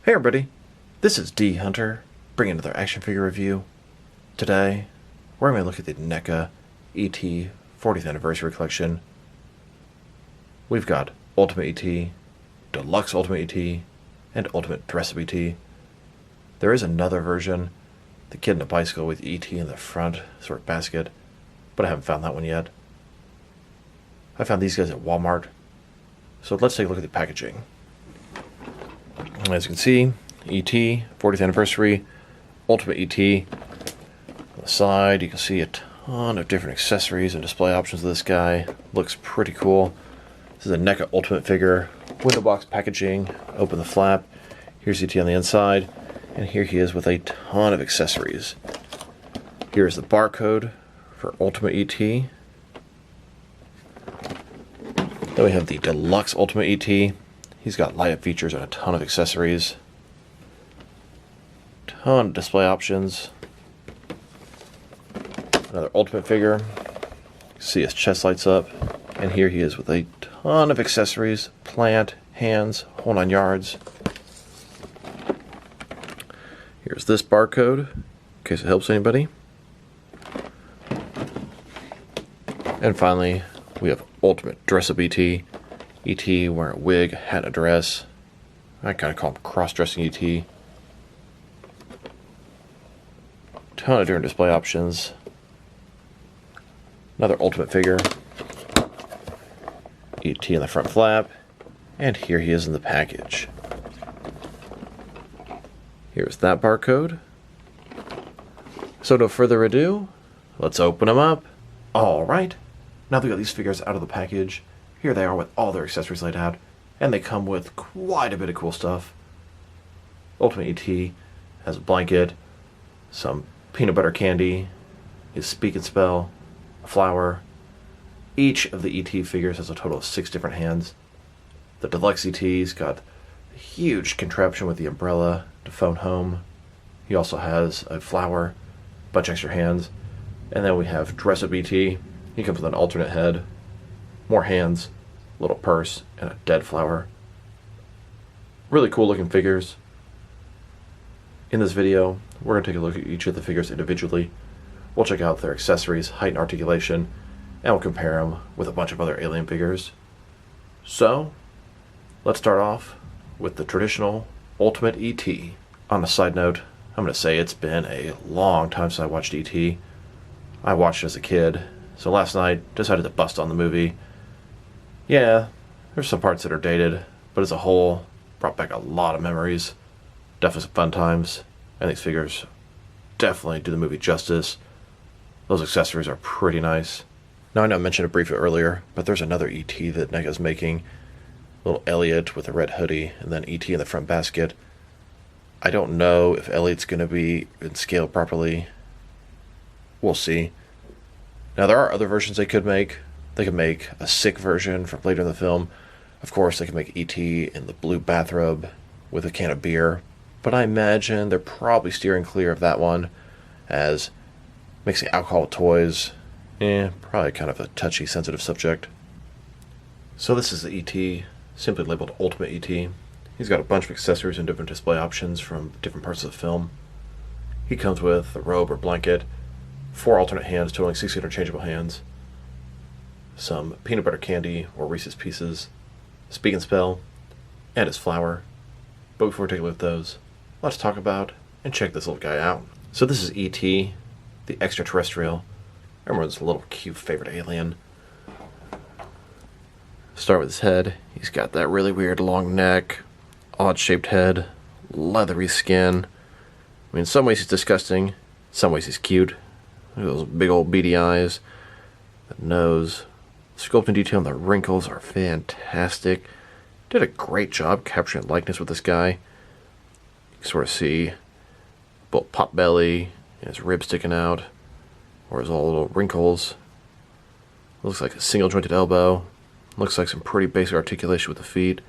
Hey everybody, this is D Hunter, bringing another action figure review. Today, we're going to look at the NECA E.T. 40th Anniversary Collection. We've got Ultimate E.T., Deluxe Ultimate E.T., and Ultimate Dress-Up E.T. There is another version, the kid in a bicycle with E.T. in the front sort of basket, but I haven't found that one yet. I found these guys at Walmart, so let's take a look at the packaging. As you can see, E.T. 40th Anniversary, Ultimate E.T. On the side, you can see a ton of different accessories and display options of this guy. Looks pretty cool. This is a NECA Ultimate figure. Window box packaging. Open the flap. Here's E.T. on the inside. And here he is with a ton of accessories. Here's the barcode for Ultimate E.T. Then we have the Deluxe Ultimate E.T. He's got light-up features and a ton of accessories. Ton of display options. Another Ultimate figure. See his chest lights up. And here he is with a ton of accessories. Plant, hands, whole 9 yards. Here's this barcode, in case it helps anybody. And finally, we have Ultimate Dress-Up E.T. E.T. wearing a wig, hat, and a dress. I kind of call him cross-dressing E.T. Ton of different display options. Another Ultimate figure. E.T. in the front flap. And here he is in the package. Here's that barcode. So no further ado, let's open them up. Alright, now that we got these figures out of the package, here they are with all their accessories laid out, and they come with quite a bit of cool stuff. Ultimate E.T. has a blanket, some peanut butter candy, his speak and spell, a flower. Each of the E.T. figures has a total of 6 different hands. The Deluxe E.T.'s got a huge contraption with the umbrella to phone home. He also has a flower, a bunch of extra hands. And then we have Dress-Up E.T. He comes with an alternate head, more hands, a little purse, and a dead flower. Really cool looking figures. In this video, we're going to take a look at each of the figures individually. We'll check out their accessories, height, and articulation, and we'll compare them with a bunch of other alien figures. So, let's start off with the traditional Ultimate E.T. On a side note, I'm going to say it's been a long time since I watched E.T. I watched it as a kid, so last night decided to bust on the movie. Yeah, there's some parts that are dated, but as a whole, brought back a lot of memories. Definitely some fun times, and these figures definitely do the movie justice. Those accessories are pretty nice. Now I know I mentioned it briefly earlier, but there's another E.T. that NECA's making. Little Elliot with a red hoodie, and then E.T. in the front basket. I don't know if Elliot's going to be in scale properly. We'll see. Now there are other versions they could make. They could make a sick version from later in the film. Of course, they could make E.T. in the blue bathrobe with a can of beer. But I imagine they're probably steering clear of that one, as mixing alcohol with toys, probably kind of a touchy, sensitive subject. So this is the E.T., simply labeled Ultimate E.T. He's got a bunch of accessories and different display options from different parts of the film. He comes with a robe or blanket, 4 alternate hands totaling 6 interchangeable hands, some peanut butter candy or Reese's Pieces, speak and spell, and his flower. But before we take a look at those, let's talk about and check this little guy out. So this is E.T., the extraterrestrial, everyone's little cute favorite alien. Start with his head. He's got that really weird long neck, odd-shaped head, leathery skin. I mean, in some ways he's disgusting, in some ways he's cute. Look at those big old beady eyes, the nose. Sculpt and detail on the wrinkles are fantastic. Did a great job capturing likeness with this guy. You can sort of see both pot belly and his ribs sticking out, or his all little wrinkles. Looks like a single jointed elbow. Looks like some pretty basic articulation with the feet.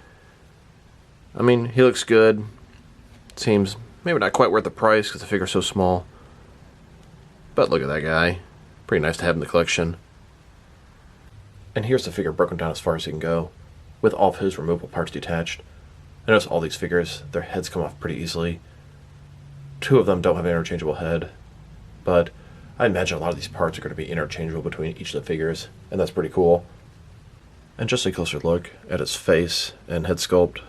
I mean, he looks good. Seems maybe not quite worth the price because the figure's so small. But look at that guy. Pretty nice to have in the collection. And here's the figure broken down as far as he can go, with all of his removable parts detached. I notice all these figures, their heads come off pretty easily. 2 of them don't have an interchangeable head, but I imagine a lot of these parts are going to be interchangeable between each of the figures, and that's pretty cool. And just a closer look at his face and head sculpt.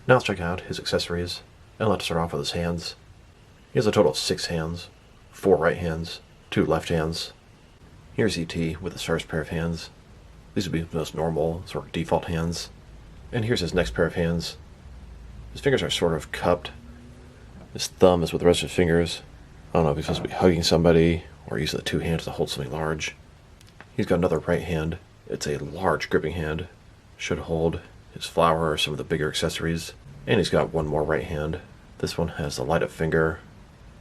Now let's check out his accessories, and let's start off with his hands. He has a total of 6 hands, 4 right hands, 2 left hands. Here's E.T. with his first pair of hands. These would be the most normal, sort of default hands. And here's his next pair of hands. His fingers are sort of cupped. His thumb is with the rest of his fingers. I don't know if he's supposed to be hugging somebody or using the 2 hands to hold something large. He's got another right hand. It's a large gripping hand. Should hold his flower or some of the bigger accessories. And he's got one more right hand. This one has the light up finger,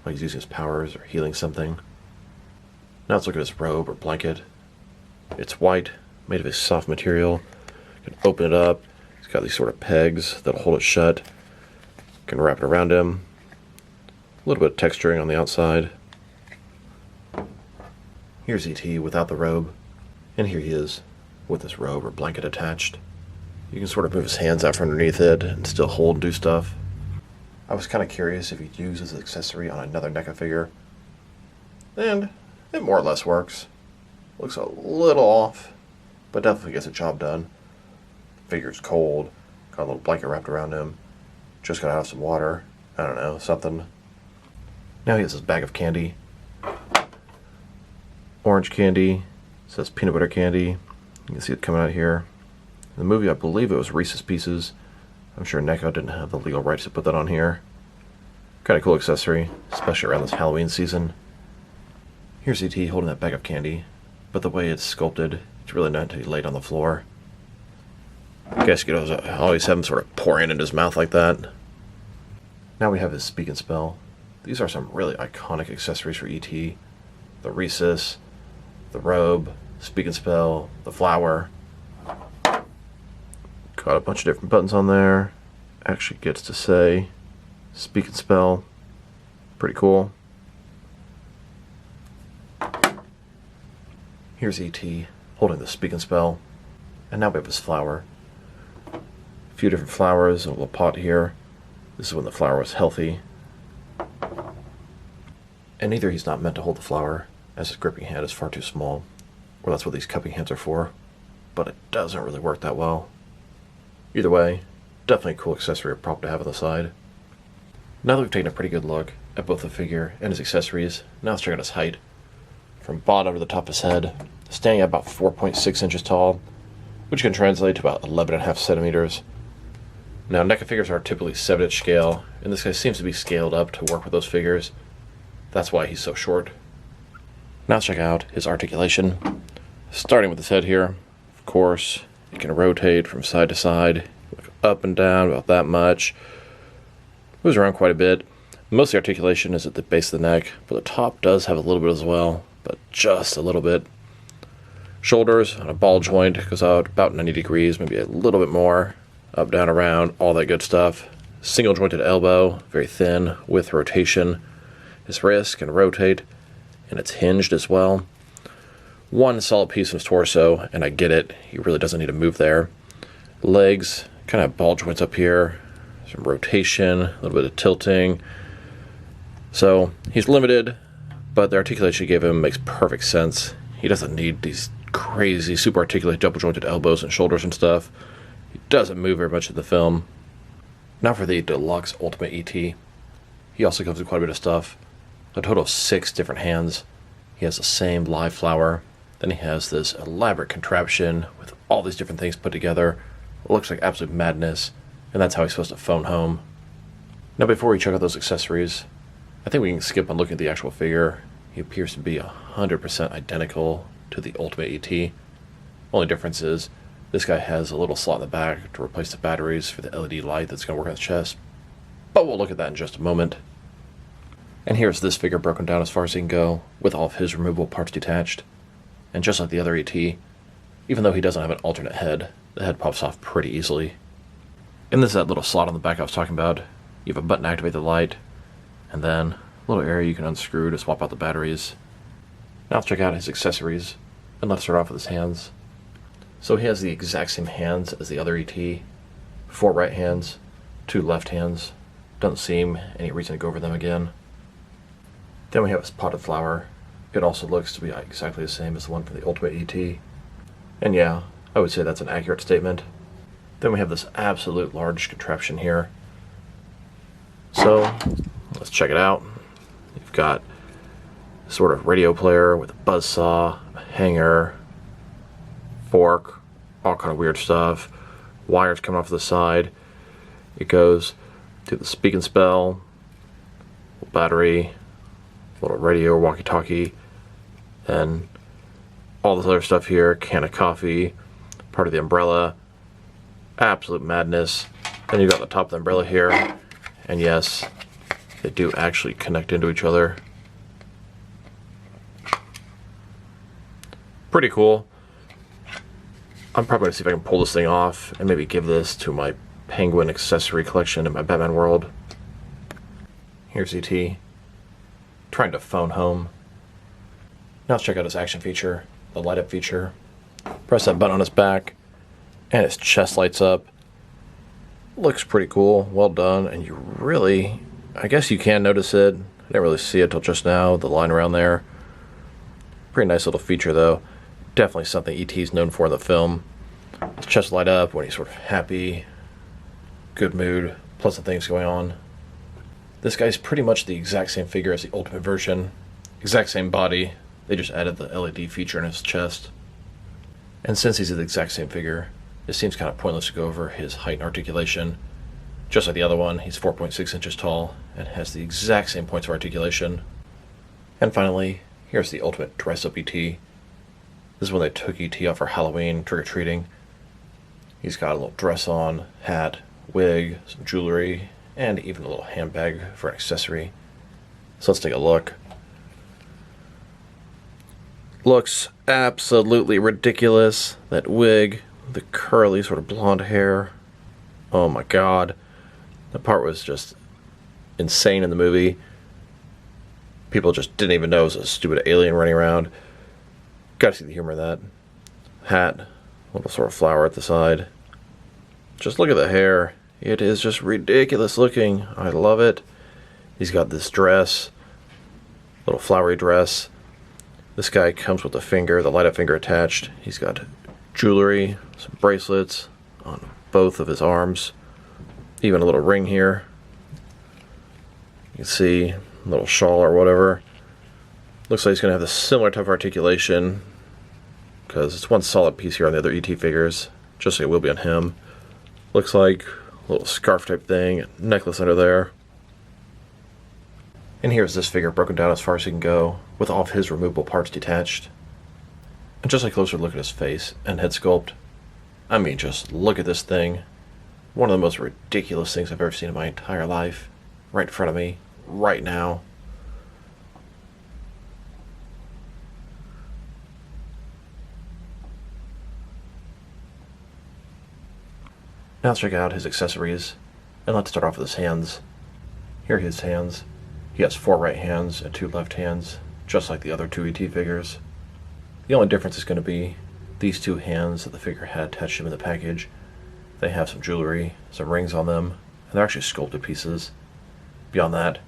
like he's using his powers or healing something. Now let's look at his robe or blanket. It's white, made of a soft material. You can open it up. It's got these sort of pegs that'll hold it shut. You can wrap it around him. A little bit of texturing on the outside. Here's E.T. without the robe. And here he is, with this robe or blanket attached. You can sort of move his hands out from underneath it and still hold and do stuff. I was kind of curious if he'd use this accessory on another NECA figure. And it more or less works. Looks a little off, but definitely gets the job done. The figure's cold, got a little blanket wrapped around him. Just got out of some water. I don't know, something. Now he has his bag of candy. Orange candy. It says peanut butter candy. You can see it coming out here. In the movie, I believe it was Reese's Pieces. I'm sure NECA didn't have the legal rights to put that on here. Kind of cool accessory, especially around this Halloween season. Here's E.T. holding that bag of candy, but the way it's sculpted, it's really not to be laid on the floor. I guess you could always have him sort of pouring into his mouth like that. Now we have his speak and spell. These are some really iconic accessories for E.T. The Reese's, the robe, speak and spell, the flower. Got a bunch of different buttons on there. Actually gets to say speak and spell. Pretty cool. Here's E.T. holding the speak and spell. And now we have his flower. A few different flowers in a little pot here. This is when the flower was healthy. And either he's not meant to hold the flower, as his gripping hand is far too small, or that's what these cupping hands are for, but it doesn't really work that well. Either way, definitely a cool accessory or prop to have on the side. Now that we've taken a pretty good look at both the figure and his accessories, now let's check out his height. From bottom to the top of his head, standing at about 4.6 inches tall, which can translate to about 11.5 centimeters. Now, NECA figures are typically 7-inch scale, and this guy seems to be scaled up to work with those figures. That's why he's so short. Now let's check out his articulation. Starting with his head here, of course, it can rotate from side to side, up and down about that much. Moves around quite a bit. Most of the articulation is at the base of the neck, but the top does have a little bit as well, but just a little bit. Shoulders on a ball joint goes out about 90 degrees, maybe a little bit more. Up, down, around, all that good stuff. Single jointed elbow, very thin, with rotation. His wrist can rotate, and it's hinged as well. One solid piece of his torso, and I get it, he really doesn't need to move there. Legs, kind of ball joints up here, some rotation, a little bit of tilting. So he's limited, but the articulation you gave him makes perfect sense. He doesn't need these crazy, super articulate, double jointed elbows and shoulders and stuff. He doesn't move very much in the film. Now for the Deluxe Ultimate E.T. He also comes with quite a bit of stuff. A total of 6 different hands. He has the same live flower. Then he has this elaborate contraption with all these different things put together. It looks like absolute madness, and that's how he's supposed to phone home. Now before we check out those accessories, I think we can skip on looking at the actual figure. He appears to be 100% identical to the Ultimate E.T. Only difference is, this guy has a little slot in the back to replace the batteries for the LED light that's going to work on his chest. But we'll look at that in just a moment. And here's this figure broken down as far as he can go, with all of his removable parts detached. And just like the other E.T., even though he doesn't have an alternate head, the head pops off pretty easily. And this is that little slot on the back I was talking about. You have a button to activate the light, and then a little area you can unscrew to swap out the batteries. Now let's check out his accessories, and let's start off with his hands. So he has the exact same hands as the other E.T. 4 right hands, 2 left hands. Doesn't seem any reason to go over them again. Then we have his potted flower. It also looks to be exactly the same as the one from the Ultimate E.T. And yeah, I would say that's an accurate statement. Then we have this absolute large contraption here. So, let's check it out. You've got a sort of radio player with a buzzsaw, a hanger, fork, all kind of weird stuff. Wires coming off the side. It goes to the speak and spell, battery, little radio, walkie-talkie, and all this other stuff here, can of coffee, part of the umbrella, absolute madness. Then you got the top of the umbrella here, and yes, they do actually connect into each other. Pretty cool. I'm probably going to see if I can pull this thing off and maybe give this to my penguin accessory collection in my Batman world. Here's E.T. trying to phone home. Now let's check out his action feature, the light up feature. Press that button on his back and his chest lights up. Looks pretty cool, well done, and you really, I guess you can notice it. I didn't really see it till just now, the line around there. Pretty nice little feature though. Definitely something E.T.'s known for in the film. His chest light up when he's sort of happy, good mood, pleasant things going on. This guy's pretty much the exact same figure as the Ultimate version. Exact same body. They just added the LED feature in his chest. And since he's the exact same figure, it seems kind of pointless to go over his height and articulation. Just like the other one, he's 4.6 inches tall and has the exact same points of articulation. And finally, here's the Ultimate dress-up E.T. This is when they took E.T. out for Halloween, trick-or-treating. He's got a little dress on, hat, wig, some jewelry, and even a little handbag for an accessory. So let's take a look. Looks absolutely ridiculous. That wig, the curly sort of blonde hair. Oh my god. That part was just insane in the movie. People just didn't even know it was a stupid alien running around. Gotta see the humor in that. Hat, little sort of flower at the side. Just look at the hair. It is just ridiculous looking. I love it. He's got this dress, little flowery dress. This guy comes with the finger, the light up finger attached. He's got jewelry, some bracelets on both of his arms. Even a little ring here. You can see a little shawl or whatever. Looks like he's going to have the similar type of articulation because it's one solid piece here on the other E.T. figures, just like it will be on him. Looks like a little scarf type thing, necklace under there. And here's this figure broken down as far as he can go, with all of his removable parts detached. And just a closer look at his face and head sculpt. I mean, just look at this thing. One of the most ridiculous things I've ever seen in my entire life. Right in front of me, right now. Now let's check out his accessories, and let's start off with his hands. Here are his hands. He has 4 right hands and 2 left hands, just like the other 2 E.T. figures. The only difference is going to be these 2 hands that the figure had attached to him in the package. They have some jewelry, some rings on them, and they're actually sculpted pieces. Beyond that,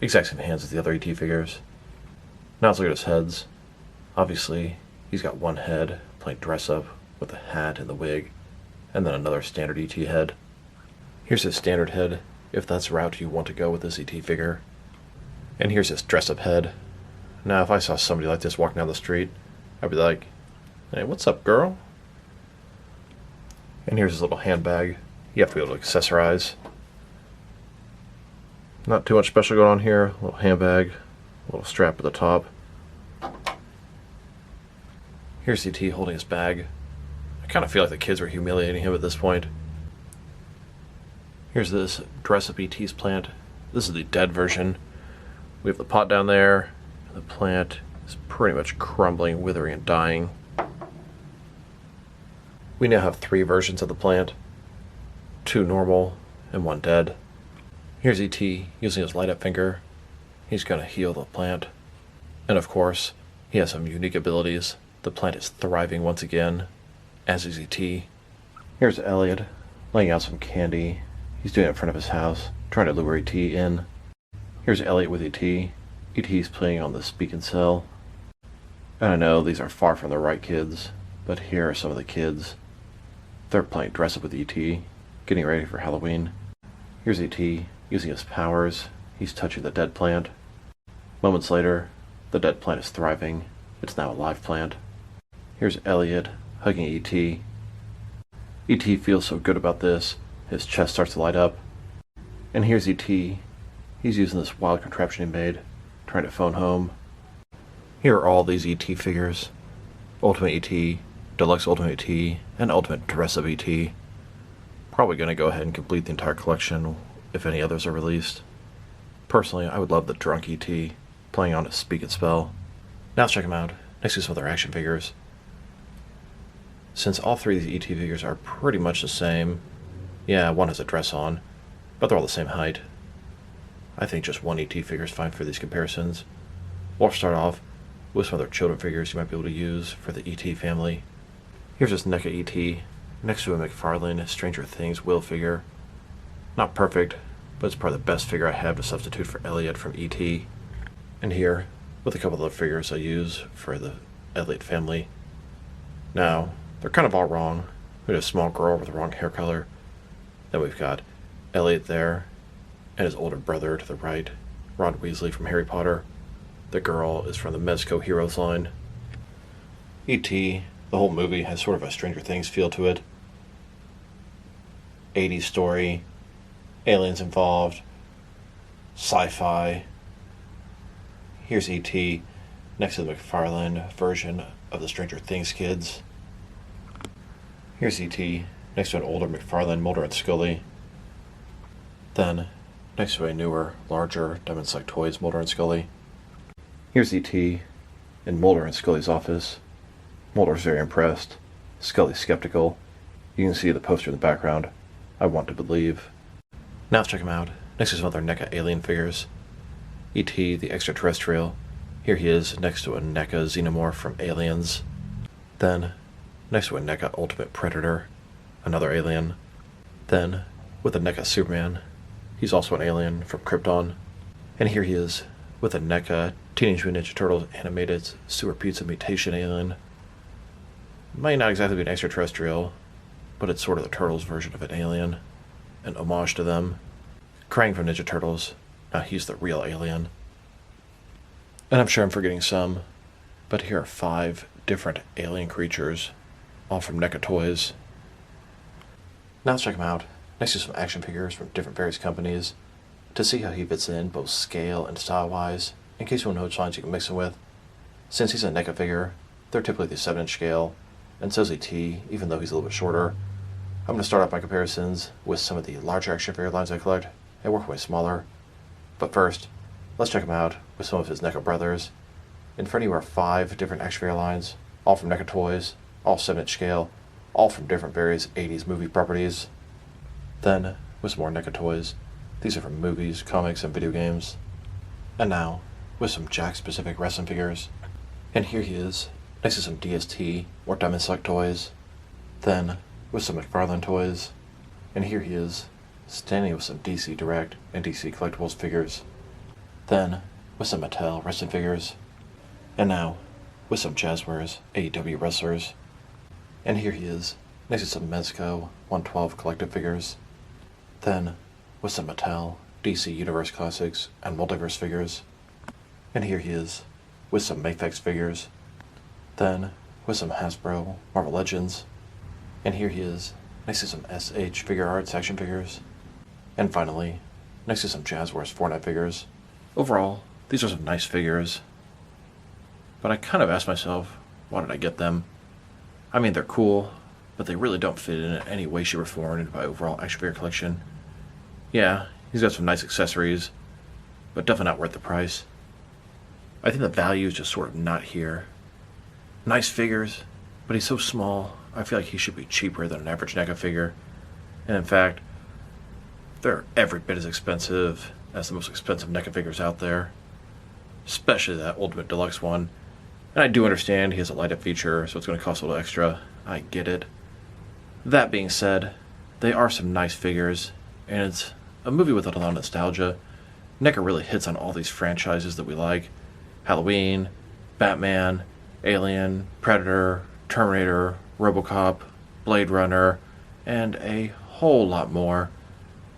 exact same hands as the other E.T. figures. Now let's look at his heads. Obviously, he's got one head, plain dress-up, with the hat and the wig, and then another standard E.T. head. Here's his standard head, if that's the route you want to go with this E.T. figure. And here's his dress-up head. Now, if I saw somebody like this walking down the street, I'd be like, "Hey, what's up, girl?" And here's his little handbag. You have to be able to accessorize. Not too much special going on here. A little handbag, a little strap at the top. Here's E.T. holding his bag. I kind of feel like the kids were humiliating him at this point. Here's this dress-up E.T.'s plant. This is the dead version. We have the pot down there, and the plant is pretty much crumbling, withering, and dying. We now have 3 versions of the plant. 2 normal, and 1 dead. Here's E.T. using his light-up finger. He's going to heal the plant. And of course, he has some unique abilities. The plant is thriving once again. as is E.T. Here's Elliot, laying out some candy. He's doing it in front of his house, trying to lure E.T. in. Here's Elliot with E.T. E.T.'s playing on the speak and sell. And I know these are far from the right kids, but here are some of the kids. They're playing dress up with E.T., getting ready for Halloween. Here's E.T. using his powers. He's touching the dead plant. Moments later, the dead plant is thriving. It's now a live plant. Here's Elliot hugging E.T. E.T. feels so good about this, his chest starts to light up. And here's E.T. He's using this wild contraption he made, trying to phone home. Here are all these E.T. figures. Ultimate E.T., Deluxe Ultimate E, and Ultimate Terrestrial E.T. Probably going to go ahead and complete the entire collection if any others are released. Personally, I would love the drunk E.T. playing on his speak and spell. Now let's check them out, next to some other action figures. Since all three of these E.T. figures are pretty much the same, yeah, one has a dress on, but they're all the same height. I think just one E.T. figure is fine for these comparisons. We'll start off with some other children figures you might be able to use for the E.T. family. Here's this NECA E.T. next to a McFarlane Stranger Things Will figure. Not perfect, but it's probably the best figure I have to substitute for Elliot from E.T. And here, with a couple of other figures I use for the Elliot family. Now, they're kind of all wrong. We have a small girl with the wrong hair color. Then we've got Elliot there, and his older brother to the right, Ron Weasley from Harry Potter. The girl is from the Mezco Heroes line. E.T., the whole movie has sort of a Stranger Things feel to it. 80s story, aliens involved, sci-fi. Here's E.T. next to the McFarlane version of the Stranger Things kids. Here's E.T. next to an older McFarlane Mulder and Scully. Then, next to a newer, larger Diamonds Like Toys Mulder and Scully. Here's E.T. in Mulder and Scully's office. Mulder's very impressed. Scully's skeptical. You can see the poster in the background. I want to believe. Now let's check him out. Next to some other NECA alien figures. E.T. the extraterrestrial. Here he is next to a NECA xenomorph from Aliens. Then, next to a NECA Ultimate Predator. Another alien. Then, with a NECA Superman. He's also an alien from Krypton. And here he is with a NECA Teenage Mutant Ninja Turtles animated Sewer Pizza mutation alien. Might not exactly be an extraterrestrial, but it's sort of the Turtles version of an alien. An homage to them. Krang from Ninja Turtles. Now he's the real alien. And I'm sure I'm forgetting some, but here are 5 different alien creatures, all from NECA Toys. Now let's check him out, next to some action figures from different various companies, to see how he fits in both scale and style-wise, in case you want to know which lines you can mix him with. Since he's a NECA figure, they're typically the 7-inch scale, and so's E.T., even though he's a little bit shorter. I'm going to start off my comparisons with some of the larger action figure lines I collect, and work my way smaller. But first, let's check him out with some of his NECA brothers. In front of you are 5 different action figure lines, all from NECA Toys, all 7-inch scale, all from different various 80s movie properties. Then, with some more NECA Toys, these are from movies, comics, and video games. And now, with some Jack-specific wrestling figures. And here he is, next to some DST or Diamond Select toys. Then, with some McFarlane toys. And here he is, standing with some DC Direct and DC Collectibles figures. Then, with some Mattel wrestling figures. And now, with some Jazzwares AEW wrestlers. And here he is, next to some Mezco 112 collective figures. Then, with some Mattel DC Universe Classics and Multiverse figures. And here he is, with some Mayfex figures. Then, with some Hasbro Marvel Legends. And here he is, next to some SH Figure Arts action figures. And finally, next to some Jazzwares Fortnite figures. Overall, these are some nice figures. But I kind of asked myself, why did I get them? I mean, they're cool, but they really don't fit in any way, shape, or form into my overall action figure collection. Yeah, he's got some nice accessories, but definitely not worth the price. I think the value is just sort of not here. Nice figures, but he's so small, I feel like he should be cheaper than an average NECA figure. And in fact, they're every bit as expensive as the most expensive NECA figures out there. Especially that Ultimate Deluxe one. And I do understand he has a light-up feature, so it's going to cost a little extra. I get it. That being said, they are some nice figures, and it's a movie with a lot of nostalgia. NECA really hits on all these franchises that we like. Halloween, Batman, Alien, Predator, Terminator, RoboCop, Blade Runner, and a whole lot more.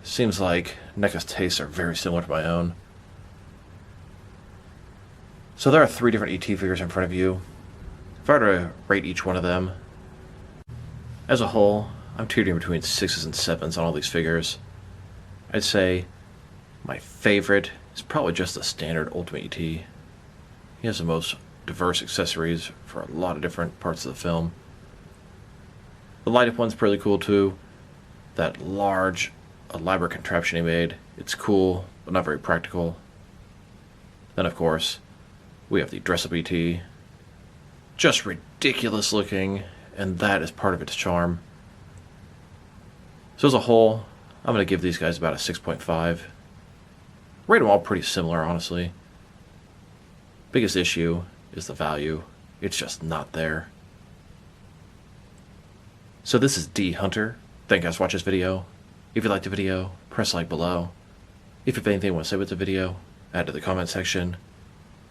Seems like NECA's tastes are very similar to my own. So there are 3 different E.T. figures in front of you. If I were to rate each one of them, as a whole, I'm teetering between 6s and 7s on all these figures. I'd say my favorite is probably just the standard Ultimate E.T. He has the most diverse accessories for a lot of different parts of the film. The light-up one's pretty cool too. That large, elaborate contraption he made. It's cool, but not very practical. Then, of course, we have the dress-up E.T. Just ridiculous looking, and that is part of its charm. So as a whole, I'm going to give these guys about a 6.5. Rate them all pretty similar, honestly. Biggest issue is the value. It's just not there. So this is D Hunter. Thank you guys for watching this video. If you liked the video, press like below. If you have anything you want to say with the video, add to the comment section.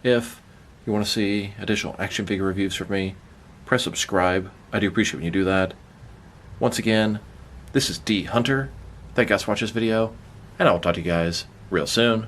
If you want to see additional action figure reviews from me, press subscribe. I do appreciate when you do that. Once again, this is D Hunter. Thank you guys for watching this video, and I will talk to you guys real soon.